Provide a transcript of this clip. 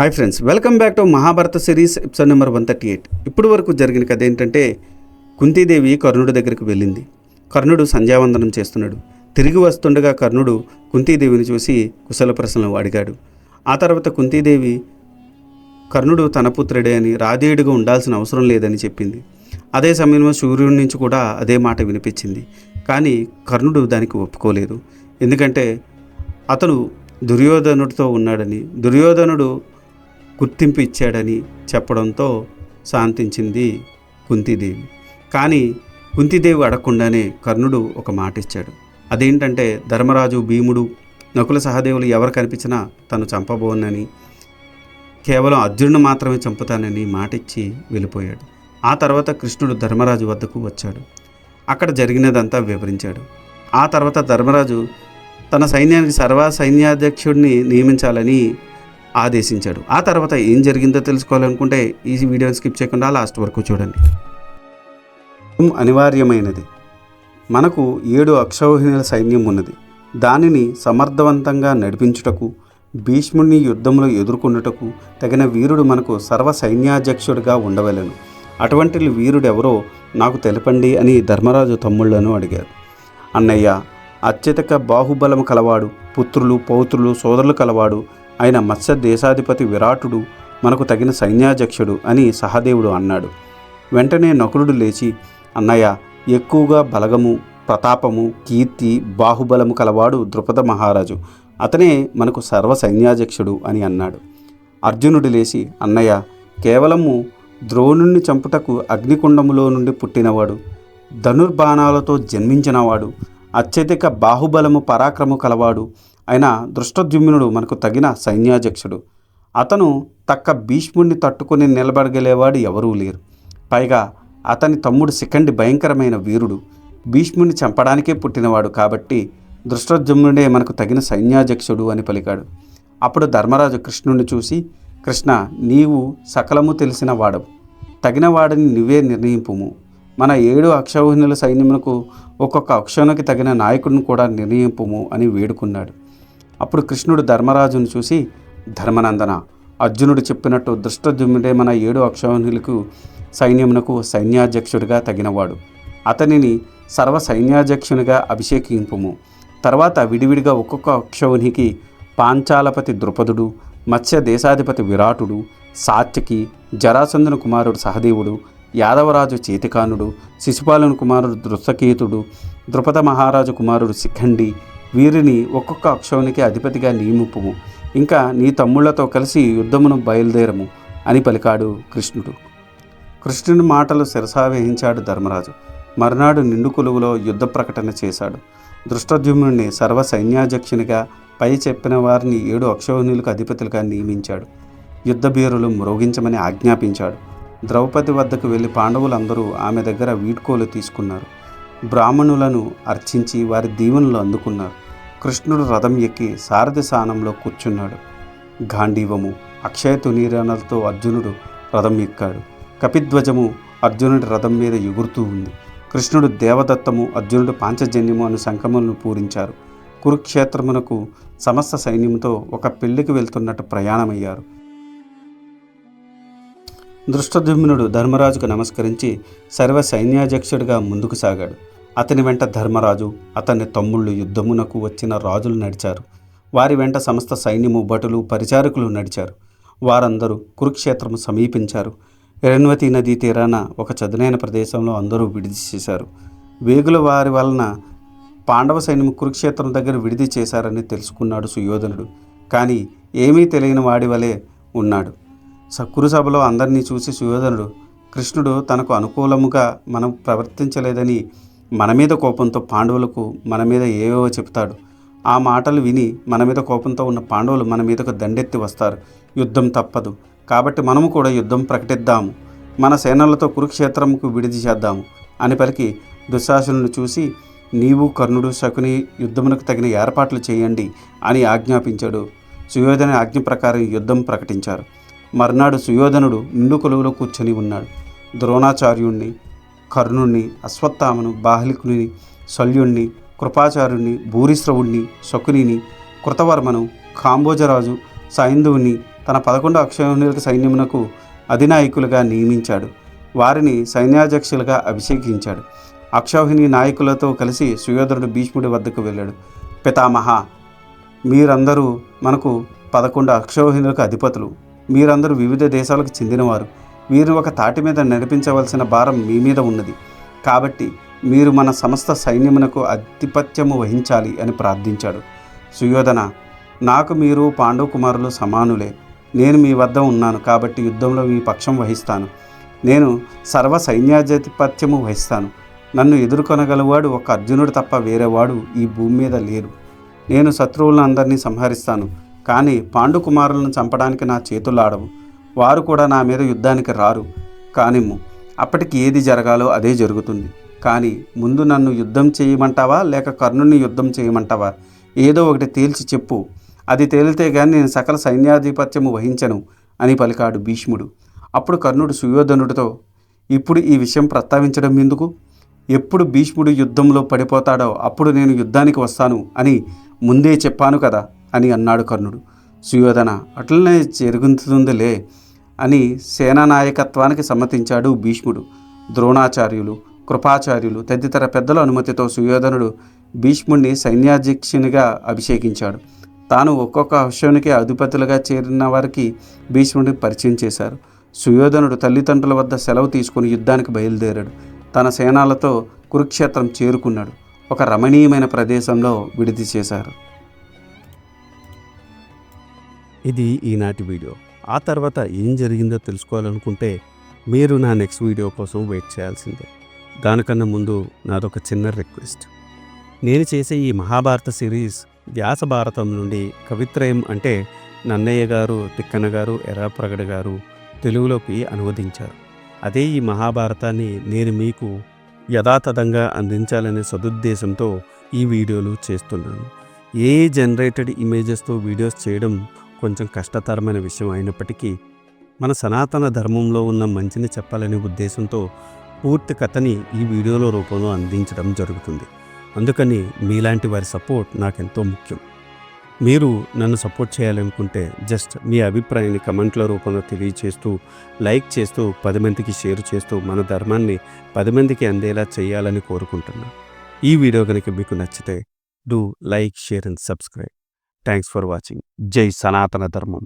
Hi friends, welcome back to Mahabharata series episode number 138. ఇప్పుడు వరకు జరిగిన కథ ఏంటంటే, కుంతీదేవి కర్ణుడి దగ్గరికి వెళ్ళింది. కర్ణుడు సంధ్యావందనం చేస్తున్నాడు. తిరిగి వస్తుండగా కర్ణుడు కుంతీదేవిని చూసి కుశల ప్రశ్నలు అడిగాడు. ఆ తర్వాత కుంతీదేవి కర్ణుడు తన పుత్రుడే అని, రాధేయుడిగా ఉండాల్సిన అవసరం లేదని చెప్పింది. అదే సమయంలో సూర్యుడి నుంచి కూడా అదే మాట వినిపించింది. కానీ కర్ణుడు దానికి ఒప్పుకోలేదు. ఎందుకంటే అతను దుర్యోధనుడితో ఉన్నాడని, దుర్యోధనుడు గుర్తింపు ఇచ్చాడని చెప్పడంతో శాంతించింది కుంతీదేవి. కానీ కుంతీదేవి అడగకుండానే కర్ణుడు ఒక మాట ఇచ్చాడు. అదేంటంటే, ధర్మరాజు, భీముడు, నకుల సహదేవులు ఎవరు కనిపించినా తను చంపబోనని, కేవలం అర్జునుడు మాత్రమే చంపుతానని మాటిచ్చి వెళ్ళిపోయాడు. ఆ తర్వాత కృష్ణుడు ధర్మరాజు వద్దకు వచ్చాడు. అక్కడ జరిగినదంతా వివరించాడు. ఆ తర్వాత ధర్మరాజు తన సైన్యానికి సైన్యాధ్యక్షుడిని నియమించాలని ఆదేశించాడు. ఆ తర్వాత ఏం జరిగిందో తెలుసుకోవాలనుకుంటే ఈ వీడియోని స్కిప్ చేయకుండా లాస్ట్ వరకు చూడండి. అనివార్యమైనది. మనకు 7 అక్షౌహిణుల సైన్యం ఉన్నది. దానిని సమర్థవంతంగా నడిపించుటకు, భీష్ముడిని యుద్ధంలో ఎదుర్కొన్నటకు తగిన వీరుడు మనకు సర్వ సైన్యాధ్యక్షుడిగా ఉండవలెను. అటువంటి వీరుడెవరో నాకు తెలపండి అని ధర్మరాజు తమ్ముళ్లను అడిగారు. అన్నయ్య, అత్యధిక బాహుబలము కలవాడు, పుత్రులు, పౌత్రులు, సోదరులు కలవాడు ఆయన మత్స్య దేశాధిపతి విరాటుడు మనకు తగిన సైన్యాధ్యక్షుడు అని సహదేవుడు అన్నాడు. వెంటనే నకులుడు లేచి, అన్నయ్య, ఎక్కువగా బలగము, ప్రతాపము, కీర్తి, బాహుబలము కలవాడు ద్రుపద మహారాజు, అతనే మనకు సర్వ సైన్యాధ్యక్షుడు అని అన్నాడు. అర్జునుడు లేచి, అన్నయ్య, కేవలము ద్రోణుణ్ణి చంపుటకు అగ్నికుండములో నుండి పుట్టినవాడు, ధనుర్బాణాలతో జన్మించినవాడు, అత్యధిక బాహుబలము, పరాక్రము కలవాడు అయిన దృష్టద్యుమ్నుడు మనకు తగిన సైన్యాధ్యక్షుడు. అతను తక్క భీష్ముడిని తట్టుకుని నిలబడగలేవాడు ఎవరూ లేరు. పైగా అతని తమ్ముడు శిఖండి భయంకరమైన వీరుడు, భీష్ముడిని చంపడానికే పుట్టినవాడు. కాబట్టి దృష్టద్యుమ్నుడే మనకు తగిన సైన్యాధ్యక్షుడు అని పలికాడు. అప్పుడు ధర్మరాజు కృష్ణుడిని చూసి, కృష్ణ, నీవు సకలము తెలిసిన వాడవు, తగిన వాడిని నువ్వే నిర్ణయింపుము. మన 7 అక్షౌహిణుల సైన్యమునకు ఒక్కొక్క అక్షౌహిణికి తగిన నాయకుడిని కూడా నిర్ణయింపుము అని వేడుకున్నాడు. అప్పుడు కృష్ణుడు ధర్మరాజును చూసి, ధర్మనందన, అర్జునుడు చెప్పినట్టు దృష్టద్యుమ్నుడే మన 7 అక్షౌహిణులకు సైన్యమునకు సైన్యాధ్యక్షుడిగా తగినవాడు. అతనిని సర్వ సైన్యాధ్యక్షునిగా అభిషేకింపుము. తర్వాత విడివిడిగా ఒక్కొక్క అక్షౌహిణికి పాంచాలపతి ద్రుపదుడు, మత్స్య దేశాధిపతి విరాటుడు, సాత్యకి, జరాసంధుని కుమారుడు సహదేవుడు, యాదవరాజు చేతికానుడు, శిశుపాలుని కుమారుడు దృష్టకేతుడు, ద్రుపద మహారాజు కుమారుడు శిఖండి, వీరిని ఒక్కొక్క అక్షౌహిణికి అధిపతిగా నియమింపుము. ఇంకా నీ తమ్ముళ్లతో కలిసి యుద్ధమును బయలుదేరము అని పలికాడు కృష్ణుడు. కృష్ణుని మాటలు శిరసావహించాడు ధర్మరాజు. మర్నాడు నిండు కొలువులో యుద్ధ ప్రకటన చేశాడు. దృష్టద్యుమ్నుడిని సర్వ సైన్యాధ్యక్షునిగా, పై చెప్పిన వారిని 7 అక్షౌహిణులకు అధిపతులుగా నియమించాడు. యుద్ధబీరులు మ్రోగించమని ఆజ్ఞాపించాడు. ద్రౌపది వద్దకు వెళ్ళి పాండవులందరూ ఆమె దగ్గర వీడ్కోలు తీసుకున్నారు. బ్రాహ్మణులను అర్చించి వారి దీవెనలు అందుకున్నారు. కృష్ణుడు రథం ఎక్కి సారథి స్థానంలో కూర్చున్నాడు. గాంధీవము, అక్షయ తునీరణలతో అర్జునుడు రథం ఎక్కాడు. కపిధ్వజము అర్జునుడి రథం మీద ఎగురుతూ ఉంది. కృష్ణుడు దేవదత్తము, అర్జునుడు పాంచజన్యము అను శంఖములను పూరించారు. కురుక్షేత్రమునకు సమస్త సైన్యంతో ఒక పెళ్లికి వెళ్తున్నట్టు ప్రయాణమయ్యారు. దృష్టద్యుమ్నుడు ధర్మరాజుకు నమస్కరించి సర్వ సైన్యాధ్యక్షుడిగా ముందుకు సాగాడు. అతని వెంట ధర్మరాజు, అతని తమ్ముళ్ళు, యుద్ధమునకు వచ్చిన రాజులు నడిచారు. వారి వెంట సమస్త సైన్యము, భటులు, పరిచారకులు నడిచారు. వారందరూ కురుక్షేత్రము సమీపించారు. హిరణ్వతి నదీ తీరాన ఒక చదునైన ప్రదేశంలో అందరూ విడిది చేశారు. వేగుల వారి వలన పాండవ సైన్యము కురుక్షేత్రం దగ్గర విడిది చేశారని తెలుసుకున్నాడు సుయోధనుడు. కానీ ఏమీ తెలియని వాడి వలె ఉన్నాడు. కురుసభలో అందరినీ చూసి సుయోధనుడు, కృష్ణుడు తనకు అనుకూలముగా మనం ప్రవర్తించలేదని మన మీద కోపంతో పాండవులకు మన మీద ఏవేవో చెప్తాడు. ఆ మాటలు విని మన మీద కోపంతో ఉన్న పాండవులు మన మీదకు దండెత్తి వస్తారు. యుద్ధం తప్పదు. కాబట్టి మనము కూడా యుద్ధం ప్రకటిద్దాము, మన సేనలతో కురుక్షేత్రంకు విడిది చేద్దాము అని పలికి దుశ్శాసనుని చూసి, నీవు, కర్ణుడు, శకుని యుద్ధమునకు తగిన ఏర్పాట్లు చేయండి అని ఆజ్ఞాపించాడు. సుయోధన ఆజ్ఞ ప్రకారం యుద్ధం ప్రకటించారు. మర్నాడు సుయోధనుడు నిండు కొలువులో కూర్చొని ఉన్నాడు. ద్రోణాచార్యుణ్ణి, కర్ణుణ్ణి, అశ్వత్థామను, బాహ్లికుని, శల్యుణ్ణి, కృపాచార్యుణ్ణి, భూరిశ్రవుణ్ణి, శకునిని, కృతవర్మను, కాంబోజరాజు, సైంధవుని, తన 11 అక్షౌహిణుల సైన్యమునకు అధినాయకులుగా నియమించాడు. వారిని సైన్యాధ్యక్షులుగా అభిషేకించాడు. అక్షౌహిణి నాయకులతో కలిసి సుయోధనుడు భీష్ముడి వద్దకు వెళ్ళాడు. పితామహ, మీరందరూ మనకు 11 అక్షౌహిణులకు అధిపతులు. మీరందరూ వివిధ దేశాలకు చెందినవారు. వీరిని ఒక తాటి మీద నడిపించవలసిన భారం మీ మీద ఉన్నది. కాబట్టి మీరు మన సమస్త సైన్యమునకు ఆధిపత్యము వహించాలి అని ప్రార్థించాడు. సుయోధన, నాకు మీరు పాండవ కుమారులు సమానులే. నేను మీ వద్ద ఉన్నాను కాబట్టి యుద్ధంలో మీ పక్షం వహిస్తాను. నేను సర్వ సైన్యాధిపత్యము వహిస్తాను. నన్ను ఎదుర్కొనగలవాడు ఒక అర్జునుడు తప్ప వేరేవాడు ఈ భూమి మీద లేరు. నేను శత్రువులను అందరినీ సంహరిస్తాను. కానీ పాండు కుమారులను చంపడానికి నా చేతులు ఆడవు. వారు కూడా నా మీద యుద్ధానికి రారు. కానిమ్ము, అప్పటికి ఏది జరగాలో అదే జరుగుతుంది. కానీ ముందు నన్ను యుద్ధం చేయమంటావా లేక కర్ణుని యుద్ధం చేయమంటావా? ఏదో ఒకటి తేల్చి చెప్పు. అది తేలితే కానీ నేను సకల సైన్యాధిపత్యము వహించను అని పలికాడు భీష్ముడు. అప్పుడు కర్ణుడు సుయోధనుడితో, ఇప్పుడు ఈ విషయం ప్రస్తావించడం ఎందుకు? ఎప్పుడు భీష్ముడు యుద్ధంలో పడిపోతాడో అప్పుడు నేను యుద్ధానికి వస్తాను అని ముందే చెప్పాను కదా అని అన్నాడు కర్ణుడు. సుయోధన, అట్లనే జరుగుతుందిలే అని సేనానాయకత్వానికి సమ్మతించాడు భీష్ముడు. ద్రోణాచార్యులు, కృపాచార్యులు తదితర పెద్దల అనుమతితో సుయోధనుడు భీష్ముడిని సైన్యాధ్యక్షునిగా అభిషేకించాడు. తాను ఒక్కొక్క అశ్వునికి అధిపతులుగా చేరిన వారికి భీష్ముడిని పరిచయం చేశారు. సుయోధనుడు తల్లిదండ్రుల వద్ద సెలవు తీసుకుని యుద్ధానికి బయలుదేరాడు. తన సేనాలతో కురుక్షేత్రం చేరుకున్నాడు. ఒక రమణీయమైన ప్రదేశంలో విడిది చేశారు. ఇది ఈనాటి వీడియో. ఆ తర్వాత ఏం జరిగిందో తెలుసుకోవాలనుకుంటే మీరు నా నెక్స్ట్ వీడియో కోసం వెయిట్ చేయాల్సిందే. దానికన్నా ముందు నాదొక చిన్న రిక్వెస్ట్. నేను చేసే ఈ మహాభారత సిరీస్ వ్యాస భారతం నుండి కవిత్రయం అంటే నన్నయ్య గారు, తిక్కన గారు, ఎర్రప్రగడ గారు తెలుగులోకి అనువదించారు. అదే ఈ మహాభారతాన్ని నేను మీకు యథాతథంగా అందించాలనే సదుద్దేశంతో ఈ వీడియోలు చేస్తున్నాను. ఏ జనరేటెడ్ ఇమేజెస్తో వీడియోస్ చేయడం కొంచెం కష్టతరమైన విషయం అయినప్పటికీ మన సనాతన ధర్మంలో ఉన్న మంచిని చెప్పాలనే ఉద్దేశంతో పూర్తి కథని ఈ వీడియోలో రూపంలో అందించడం జరుగుతుంది. అందుకని మీలాంటి వారి సపోర్ట్ నాకెంతో ముఖ్యం. మీరు నన్ను సపోర్ట్ చేయాలనుకుంటే జస్ట్ మీ అభిప్రాయాన్ని కమెంట్ల రూపంలో తెలియచేస్తూ, లైక్ చేస్తూ, 10 మందికి షేర్ చేస్తూ మన ధర్మాన్ని 10 మందికి అందేలా చేయాలని కోరుకుంటున్నాను. ఈ వీడియో కనుక మీకు నచ్చితే do like, share and subscribe. Thanks for watching. జై సనాతన ధర్మం.